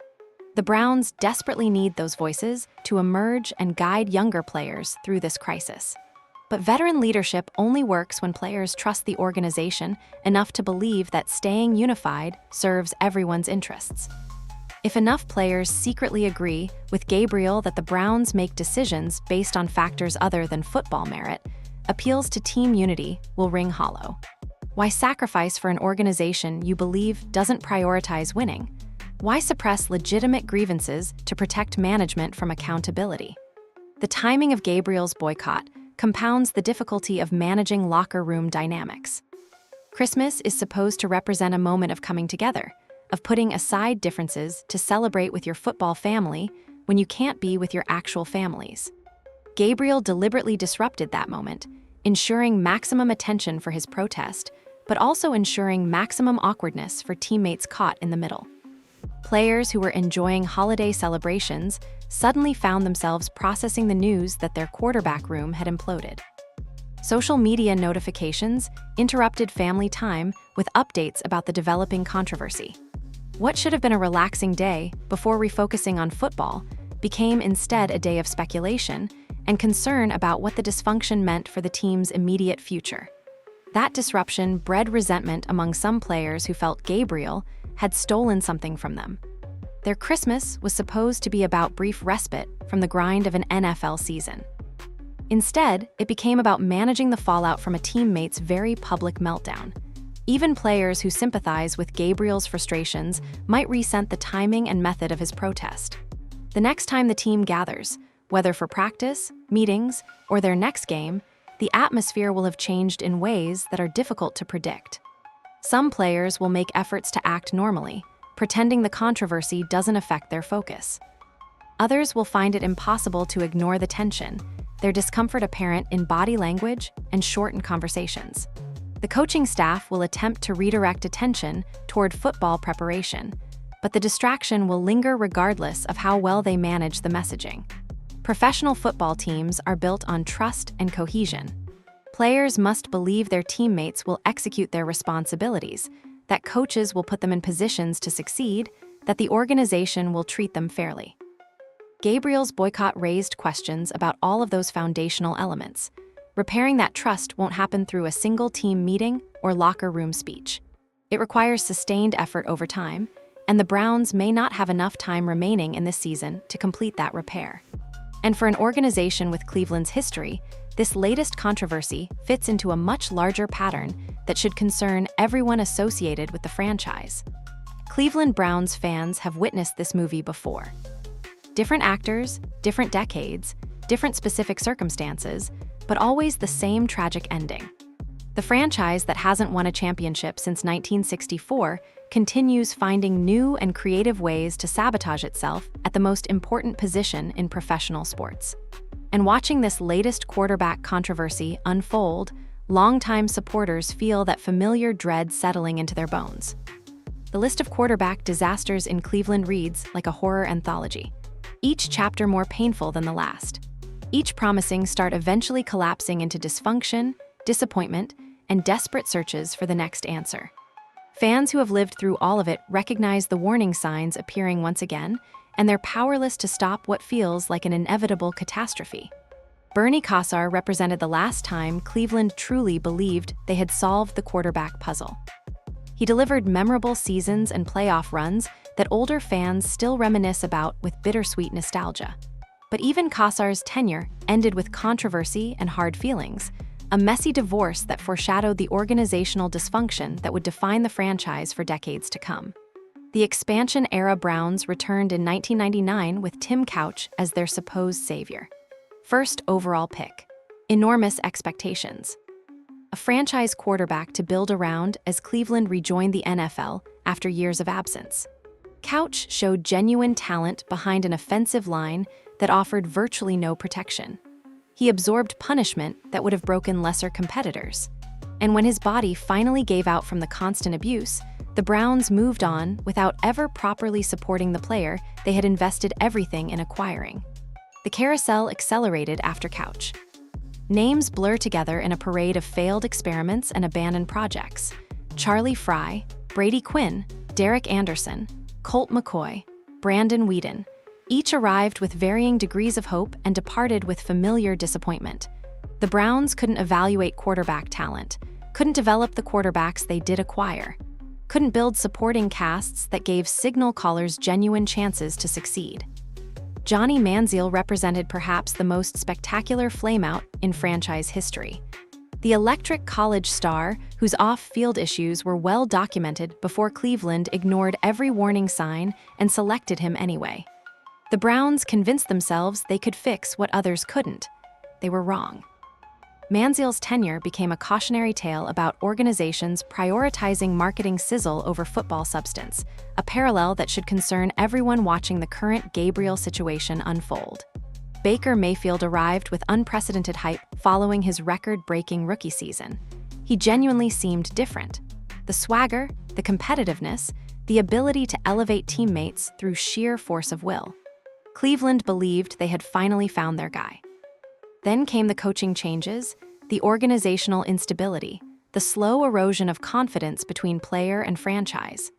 The Browns desperately need those voices to emerge and guide younger players through this crisis. But veteran leadership only works when players trust the organization enough to believe that staying unified serves everyone's interests. If enough players secretly agree with Gabriel that the Browns make decisions based on factors other than football merit, appeals to team unity will ring hollow. Why sacrifice for an organization you believe doesn't prioritize winning? Why suppress legitimate grievances to protect management from accountability? The timing of Gabriel's boycott compounds the difficulty of managing locker room dynamics. Christmas is supposed to represent a moment of coming together, of putting aside differences to celebrate with your football family when you can't be with your actual families. Gabriel deliberately disrupted that moment, ensuring maximum attention for his protest, but also ensuring maximum awkwardness for teammates caught in the middle. Players who were enjoying holiday celebrations suddenly found themselves processing the news that their quarterback room had imploded. Social media notifications interrupted family time with updates about the developing controversy. What should have been a relaxing day before refocusing on football became instead a day of speculation and concern about what the dysfunction meant for the team's immediate future. That disruption bred resentment among some players who felt Gabriel had stolen something from them. Their Christmas was supposed to be about brief respite from the grind of an NFL season. Instead, it became about managing the fallout from a teammate's very public meltdown. Even players who sympathize with Gabriel's frustrations might resent the timing and method of his protest. The next time the team gathers, whether for practice, meetings, or their next game, the atmosphere will have changed in ways that are difficult to predict. Some players will make efforts to act normally, pretending the controversy doesn't affect their focus. Others will find it impossible to ignore the tension, their discomfort apparent in body language and shortened conversations. The coaching staff will attempt to redirect attention toward football preparation, but the distraction will linger regardless of how well they manage the messaging. Professional football teams are built on trust and cohesion. Players must believe their teammates will execute their responsibilities, that coaches will put them in positions to succeed, that the organization will treat them fairly. Gabriel's boycott raised questions about all of those foundational elements. Repairing that trust won't happen through a single team meeting or locker room speech. It requires sustained effort over time, and the Browns may not have enough time remaining in this season to complete that repair. And for an organization with Cleveland's history, this latest controversy fits into a much larger pattern that should concern everyone associated with the franchise. Cleveland Browns fans have witnessed this movie before. Different actors, different decades, different specific circumstances, but always the same tragic ending. The franchise that hasn't won a championship since 1964 continues finding new and creative ways to sabotage itself at the most important position in professional sports. And watching this latest quarterback controversy unfold, longtime supporters feel that familiar dread settling into their bones. The list of quarterback disasters in Cleveland reads like a horror anthology, each chapter more painful than the last. Each promising start eventually collapsing into dysfunction, disappointment, and desperate searches for the next answer. Fans who have lived through all of it recognize the warning signs appearing once again, and they're powerless to stop what feels like an inevitable catastrophe. Bernie Kosar represented the last time Cleveland truly believed they had solved the quarterback puzzle. He delivered memorable seasons and playoff runs that older fans still reminisce about with bittersweet nostalgia. But even Kosar's tenure ended with controversy and hard feelings, a messy divorce that foreshadowed the organizational dysfunction that would define the franchise for decades to come. The expansion-era Browns returned in 1999 with Tim Couch as their supposed savior. First overall pick. Enormous expectations. A franchise quarterback to build around as Cleveland rejoined the NFL after years of absence. Couch showed genuine talent behind an offensive line that offered virtually no protection. He absorbed punishment that would have broken lesser competitors. And when his body finally gave out from the constant abuse, the Browns moved on without ever properly supporting the player they had invested everything in acquiring. The carousel accelerated after Couch. Names blur together in a parade of failed experiments and abandoned projects. Charlie Fry, Brady Quinn, Derek Anderson, Colt McCoy, Brandon Weeden, each arrived with varying degrees of hope and departed with familiar disappointment. The Browns couldn't evaluate quarterback talent, couldn't develop the quarterbacks they did acquire, couldn't build supporting casts that gave signal callers genuine chances to succeed. Johnny Manziel represented perhaps the most spectacular flameout in franchise history. The electric college star, whose off-field issues were well documented before Cleveland ignored every warning sign and selected him anyway. The Browns convinced themselves they could fix what others couldn't. They were wrong. Manziel's tenure became a cautionary tale about organizations prioritizing marketing sizzle over football substance, a parallel that should concern everyone watching the current Gabriel situation unfold. Baker Mayfield arrived with unprecedented hype following his record-breaking rookie season. He genuinely seemed different. The swagger, the competitiveness, the ability to elevate teammates through sheer force of will. Cleveland believed they had finally found their guy. Then came the coaching changes, the organizational instability, the slow erosion of confidence between player and franchise.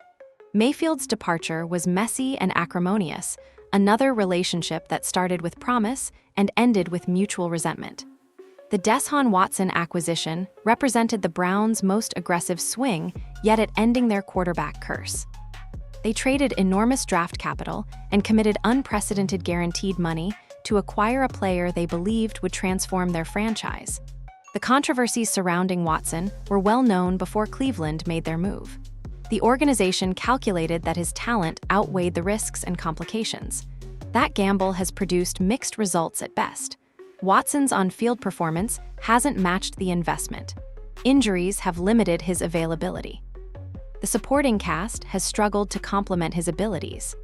Mayfield's departure was messy and acrimonious, another relationship that started with promise and ended with mutual resentment. The Deshaun Watson acquisition represented the Browns' most aggressive swing, yet it ending their quarterback curse. They traded enormous draft capital and committed unprecedented guaranteed money to acquire a player they believed would transform their franchise. The controversies surrounding Watson were well known before Cleveland made their move. The organization calculated that his talent outweighed the risks and complications. That gamble has produced mixed results at best. Watson's on-field performance hasn't matched the investment. Injuries have limited his availability. The supporting cast has struggled to complement his abilities.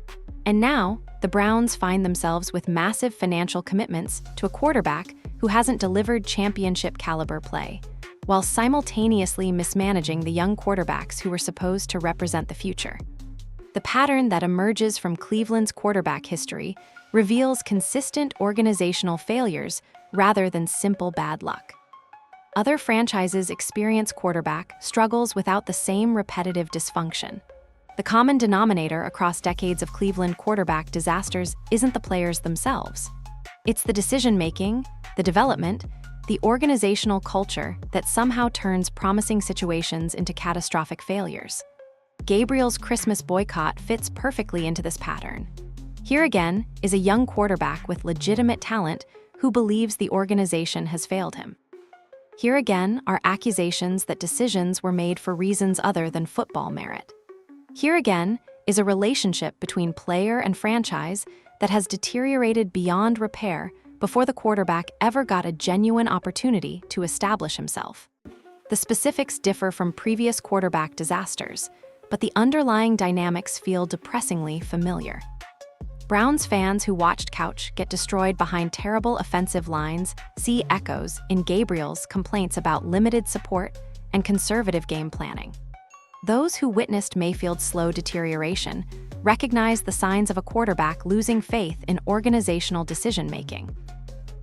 And now, the Browns find themselves with massive financial commitments to a quarterback who hasn't delivered championship-caliber play, while simultaneously mismanaging the young quarterbacks who were supposed to represent the future. The pattern that emerges from Cleveland's quarterback history reveals consistent organizational failures rather than simple bad luck. Other franchises experience quarterback struggles without the same repetitive dysfunction. The common denominator across decades of Cleveland quarterback disasters isn't the players themselves. It's the decision-making, the development, the organizational culture that somehow turns promising situations into catastrophic failures. Gabriel's Christmas boycott fits perfectly into this pattern. Here again is a young quarterback with legitimate talent who believes the organization has failed him. Here again are accusations that decisions were made for reasons other than football merit. Here again is a relationship between player and franchise that has deteriorated beyond repair before the quarterback ever got a genuine opportunity to establish himself. The specifics differ from previous quarterback disasters, but the underlying dynamics feel depressingly familiar. Browns fans who watched Couch get destroyed behind terrible offensive lines see echoes in Gabriel's complaints about limited support and conservative game planning. Those who witnessed Mayfield's slow deterioration recognize the signs of a quarterback losing faith in organizational decision-making.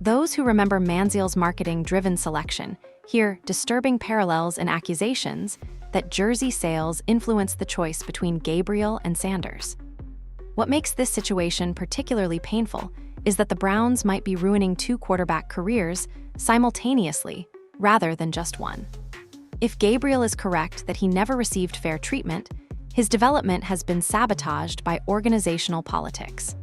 Those who remember Manziel's marketing-driven selection hear disturbing parallels and accusations that jersey sales influenced the choice between Gabriel and Sanders. What makes this situation particularly painful is that the Browns might be ruining two quarterback careers simultaneously rather than just one. If Gabriel is correct that he never received fair treatment, his development has been sabotaged by organizational politics.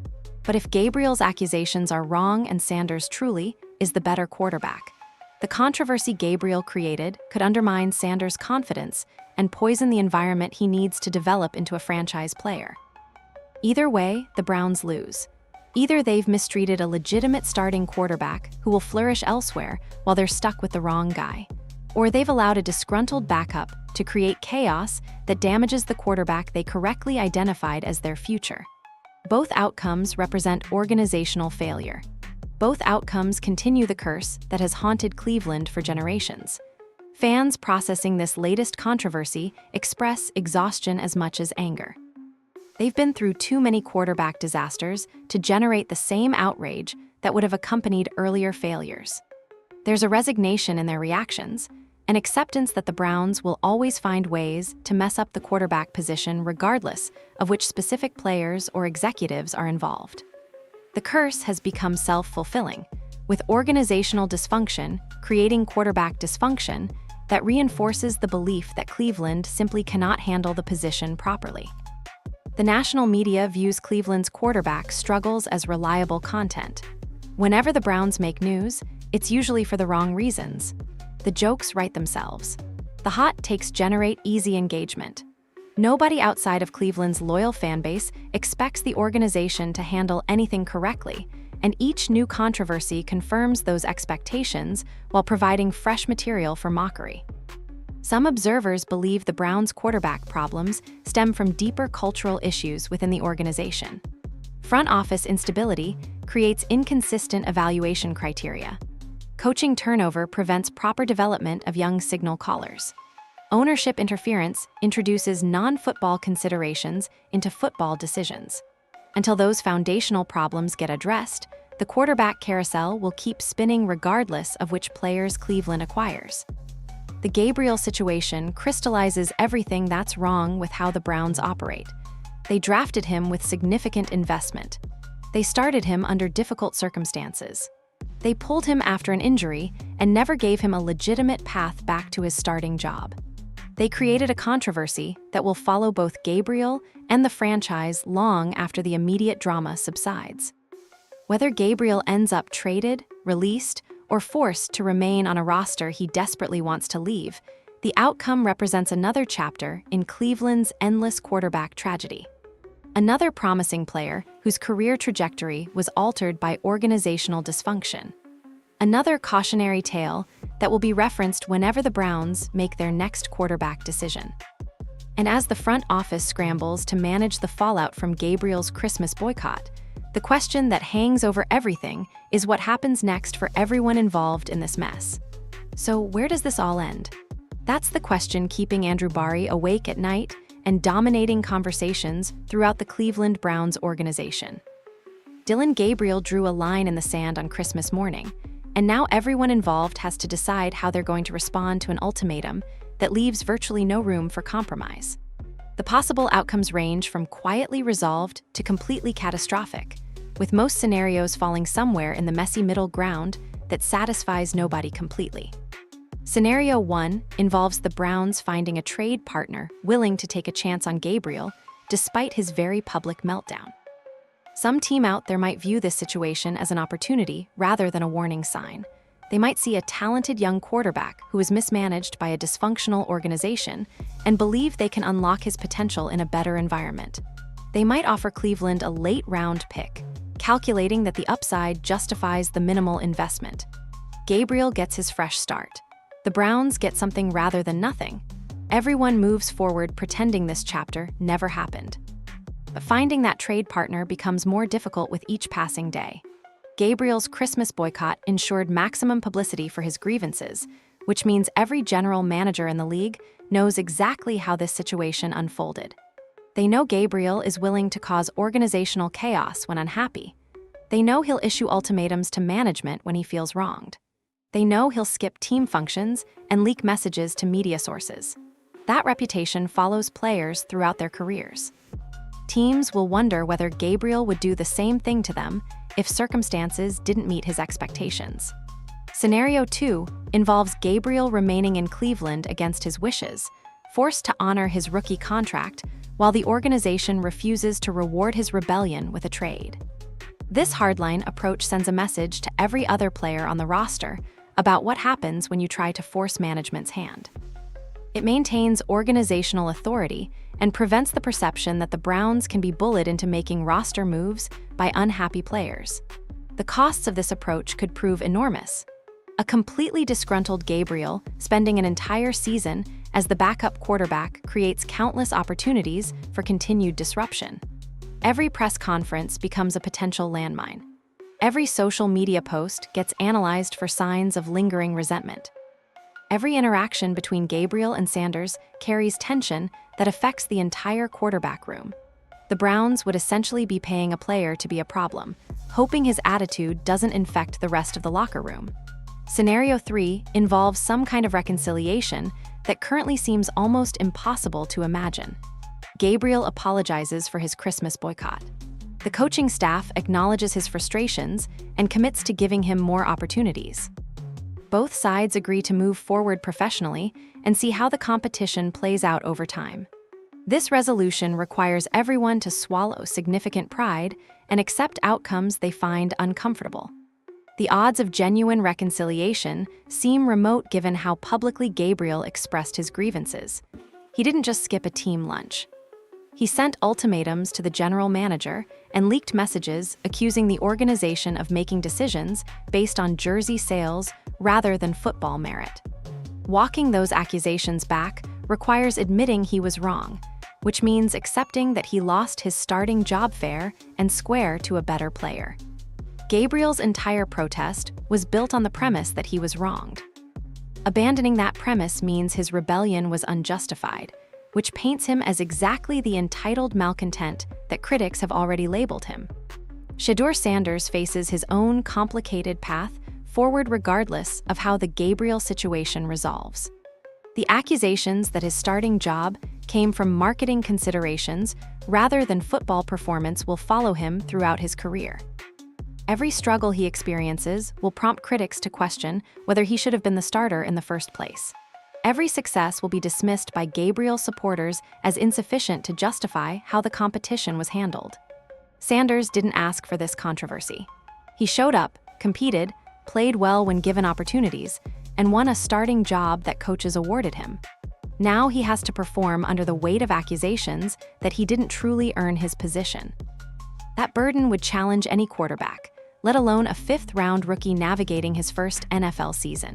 But if Gabriel's accusations are wrong and Sanders truly is the better quarterback, the controversy Gabriel created could undermine Sanders' confidence and poison the environment he needs to develop into a franchise player. Either way, the Browns lose. Either they've mistreated a legitimate starting quarterback who will flourish elsewhere while they're stuck with the wrong guy, or they've allowed a disgruntled backup to create chaos that damages the quarterback they correctly identified as their future. Both outcomes represent organizational failure. Both outcomes continue the curse that has haunted Cleveland for generations. Fans processing this latest controversy express exhaustion as much as anger. They've been through too many quarterback disasters to generate the same outrage that would have accompanied earlier failures. There's a resignation in their reactions, an acceptance that the Browns will always find ways to mess up the quarterback position regardless of which specific players or executives are involved. The curse has become self-fulfilling, with organizational dysfunction creating quarterback dysfunction that reinforces the belief that Cleveland simply cannot handle the position properly. The national media views Cleveland's quarterback struggles as reliable content. Whenever the Browns make news, it's usually for the wrong reasons. The jokes write themselves. The hot takes generate easy engagement. Nobody outside of Cleveland's loyal fan base expects the organization to handle anything correctly, and each new controversy confirms those expectations while providing fresh material for mockery. Some observers believe the Browns' quarterback problems stem from deeper cultural issues within the organization. Front office instability creates inconsistent evaluation criteria. Coaching turnover prevents proper development of young signal callers. Ownership interference introduces non-football considerations into football decisions. Until those foundational problems get addressed, the quarterback carousel will keep spinning regardless of which players Cleveland acquires. The Gabriel situation crystallizes everything that's wrong with how the Browns operate. They drafted him with significant investment. They started him under difficult circumstances. They pulled him after an injury and never gave him a legitimate path back to his starting job. They created a controversy that will follow both Gabriel and the franchise long after the immediate drama subsides. Whether Gabriel ends up traded, released, or forced to remain on a roster he desperately wants to leave, the outcome represents another chapter in Cleveland's endless quarterback tragedy. Another promising player whose career trajectory was altered by organizational dysfunction. Another cautionary tale that will be referenced whenever the Browns make their next quarterback decision. And as the front office scrambles to manage the fallout from Gabriel's Christmas boycott, the question that hangs over everything is what happens next for everyone involved in this mess. So where does this all end? That's the question keeping Andrew Barry awake at night and dominating conversations throughout the Cleveland Browns organization. Dillon Gabriel drew a line in the sand on Christmas morning, and now everyone involved has to decide how they're going to respond to an ultimatum that leaves virtually no room for compromise. The possible outcomes range from quietly resolved to completely catastrophic, with most scenarios falling somewhere in the messy middle ground that satisfies nobody completely. Scenario 1 involves the Browns finding a trade partner willing to take a chance on Gabriel despite his very public meltdown. Some team out there might view this situation as an opportunity rather than a warning sign. They might see a talented young quarterback who is mismanaged by a dysfunctional organization and believe they can unlock his potential in a better environment. They might offer Cleveland a late-round pick, calculating that the upside justifies the minimal investment. Gabriel gets his fresh start. The Browns get something rather than nothing. Everyone moves forward pretending this chapter never happened. But finding that trade partner becomes more difficult with each passing day. Gabriel's Christmas boycott ensured maximum publicity for his grievances, which means every general manager in the league knows exactly how this situation unfolded. They know Gabriel is willing to cause organizational chaos when unhappy. They know he'll issue ultimatums to management when he feels wronged. They know he'll skip team functions and leak messages to media sources. That reputation follows players throughout their careers. Teams will wonder whether Gabriel would do the same thing to them if circumstances didn't meet his expectations. Scenario 2 involves Gabriel remaining in Cleveland against his wishes, forced to honor his rookie contract while the organization refuses to reward his rebellion with a trade. This hardline approach sends a message to every other player on the roster about what happens when you try to force management's hand. It maintains organizational authority and prevents the perception that the Browns can be bullied into making roster moves by unhappy players. The costs of this approach could prove enormous. A completely disgruntled Gabriel spending an entire season as the backup quarterback creates countless opportunities for continued disruption. Every press conference becomes a potential landmine. Every social media post gets analyzed for signs of lingering resentment. Every interaction between Gabriel and Sanders carries tension that affects the entire quarterback room. The Browns would essentially be paying a player to be a problem, hoping his attitude doesn't infect the rest of the locker room. Scenario 3 involves some kind of reconciliation that currently seems almost impossible to imagine. Gabriel apologizes for his Christmas boycott. The coaching staff acknowledges his frustrations and commits to giving him more opportunities. Both sides agree to move forward professionally and see how the competition plays out over time. This resolution requires everyone to swallow significant pride and accept outcomes they find uncomfortable. The odds of genuine reconciliation seem remote given how publicly Gabriel expressed his grievances. He didn't just skip a team lunch. He sent ultimatums to the general manager and leaked messages accusing the organization of making decisions based on jersey sales rather than football merit. Walking those accusations back requires admitting he was wrong, which means accepting that he lost his starting job fair and square to a better player. Gabriel's entire protest was built on the premise that he was wronged. Abandoning that premise means his rebellion was unjustified, which paints him as exactly the entitled malcontent that critics have already labeled him. Shedeur Sanders faces his own complicated path forward regardless of how the Gabriel situation resolves. The accusations that his starting job came from marketing considerations rather than football performance will follow him throughout his career. Every struggle he experiences will prompt critics to question whether he should have been the starter in the first place. Every success will be dismissed by Gabriel supporters as insufficient to justify how the competition was handled. Sanders didn't ask for this controversy. He showed up, competed, played well when given opportunities, and won a starting job that coaches awarded him. Now he has to perform under the weight of accusations that he didn't truly earn his position. That burden would challenge any quarterback, let alone a fifth-round rookie navigating his first NFL season.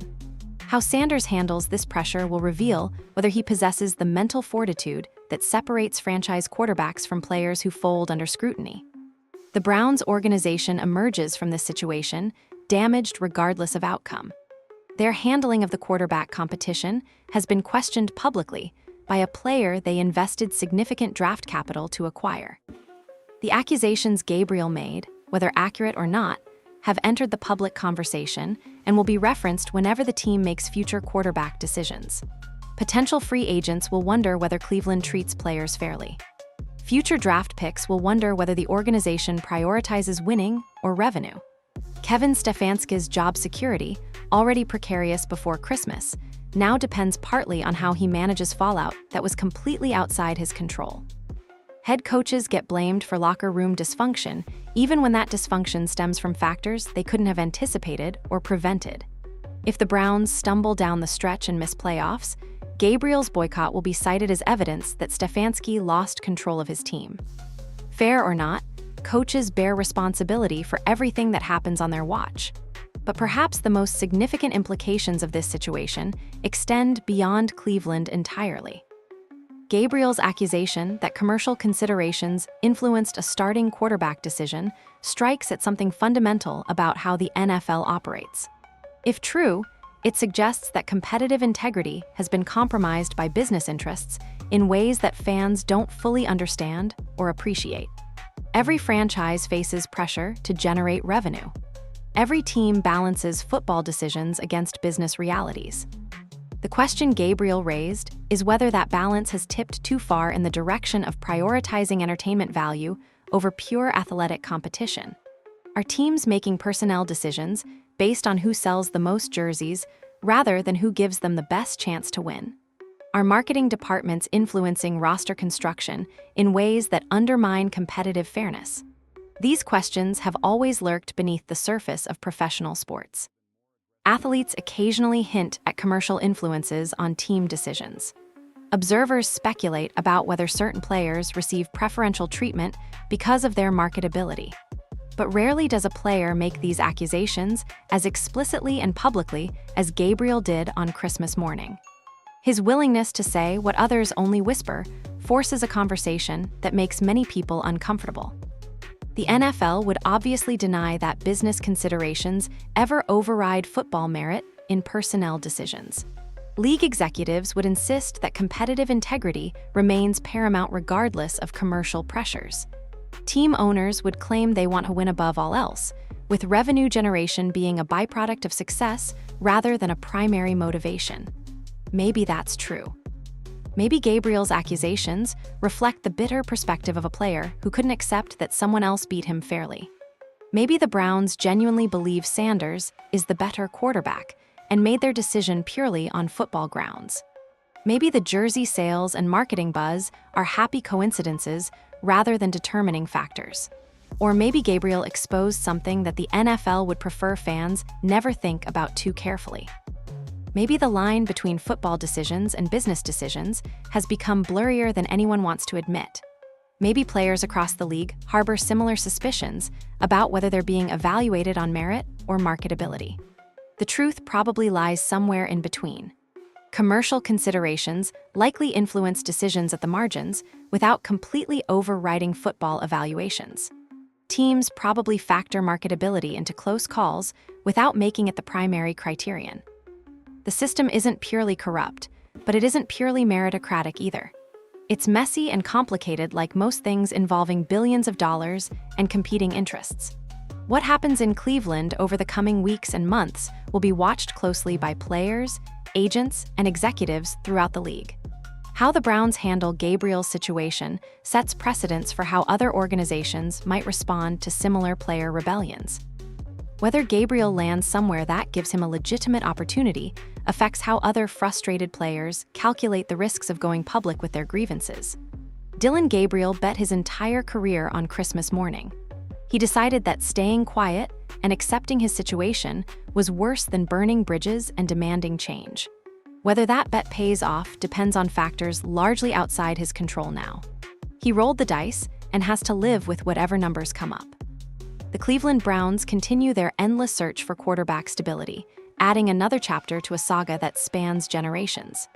How Sanders handles this pressure will reveal whether he possesses the mental fortitude that separates franchise quarterbacks from players who fold under scrutiny. The Browns organization emerges from this situation damaged regardless of outcome. Their handling of the quarterback competition has been questioned publicly by a player they invested significant draft capital to acquire. The accusations Gabriel made, whether accurate or not, have entered the public conversation and will be referenced whenever the team makes future quarterback decisions. Potential free agents will wonder whether Cleveland treats players fairly. Future draft picks will wonder whether the organization prioritizes winning or revenue. Kevin Stefanski's job security, already precarious before Christmas, now depends partly on how he manages fallout that was completely outside his control. Head coaches get blamed for locker room dysfunction, even when that dysfunction stems from factors they couldn't have anticipated or prevented. If the Browns stumble down the stretch and miss playoffs, Gabriel's boycott will be cited as evidence that Stefanski lost control of his team. Fair or not, coaches bear responsibility for everything that happens on their watch. But perhaps the most significant implications of this situation extend beyond Cleveland entirely. Gabriel's accusation that commercial considerations influenced a starting quarterback decision strikes at something fundamental about how the NFL operates. If true, it suggests that competitive integrity has been compromised by business interests in ways that fans don't fully understand or appreciate. Every franchise faces pressure to generate revenue. Every team balances football decisions against business realities. The question Gabriel raised is whether that balance has tipped too far in the direction of prioritizing entertainment value over pure athletic competition. Are teams making personnel decisions based on who sells the most jerseys rather than who gives them the best chance to win? Are marketing departments influencing roster construction in ways that undermine competitive fairness? These questions have always lurked beneath the surface of professional sports. Athletes occasionally hint at commercial influences on team decisions. Observers speculate about whether certain players receive preferential treatment because of their marketability. But rarely does a player make these accusations as explicitly and publicly as Gabriel did on Christmas morning. His willingness to say what others only whisper forces a conversation that makes many people uncomfortable. The NFL would obviously deny that business considerations ever override football merit in personnel decisions. League executives would insist that competitive integrity remains paramount regardless of commercial pressures. Team owners would claim they want to win above all else, with revenue generation being a byproduct of success rather than a primary motivation. Maybe that's true. Maybe Gabriel's accusations reflect the bitter perspective of a player who couldn't accept that someone else beat him fairly. Maybe the Browns genuinely believe Sanders is the better quarterback and made their decision purely on football grounds. Maybe the jersey sales and marketing buzz are happy coincidences rather than determining factors. Or maybe Gabriel exposed something that the NFL would prefer fans never think about too carefully. Maybe the line between football decisions and business decisions has become blurrier than anyone wants to admit. Maybe players across the league harbor similar suspicions about whether they're being evaluated on merit or marketability. The truth probably lies somewhere in between. Commercial considerations likely influence decisions at the margins without completely overriding football evaluations. Teams probably factor marketability into close calls without making it the primary criterion. The system isn't purely corrupt, but it isn't purely meritocratic either. It's messy and complicated, like most things involving billions of dollars and competing interests. What happens in Cleveland over the coming weeks and months will be watched closely by players, agents, and executives throughout the league. How the Browns handle Gabriel's situation sets precedents for how other organizations might respond to similar player rebellions. Whether Gabriel lands somewhere that gives him a legitimate opportunity affects how other frustrated players calculate the risks of going public with their grievances. Dillon Gabriel bet his entire career on Christmas morning. He decided that staying quiet and accepting his situation was worse than burning bridges and demanding change. Whether that bet pays off depends on factors largely outside his control now. He rolled the dice and has to live with whatever numbers come up. The Cleveland Browns continue their endless search for quarterback stability, adding another chapter to a saga that spans generations.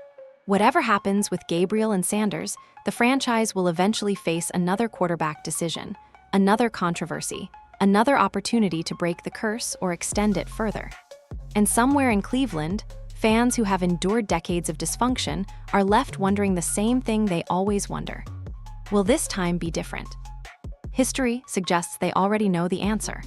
Whatever happens with Gabriel and Sanders, the franchise will eventually face another quarterback decision, another controversy, another opportunity to break the curse or extend it further. And somewhere in Cleveland, fans who have endured decades of dysfunction are left wondering the same thing they always wonder. Will this time be different? History suggests they already know the answer.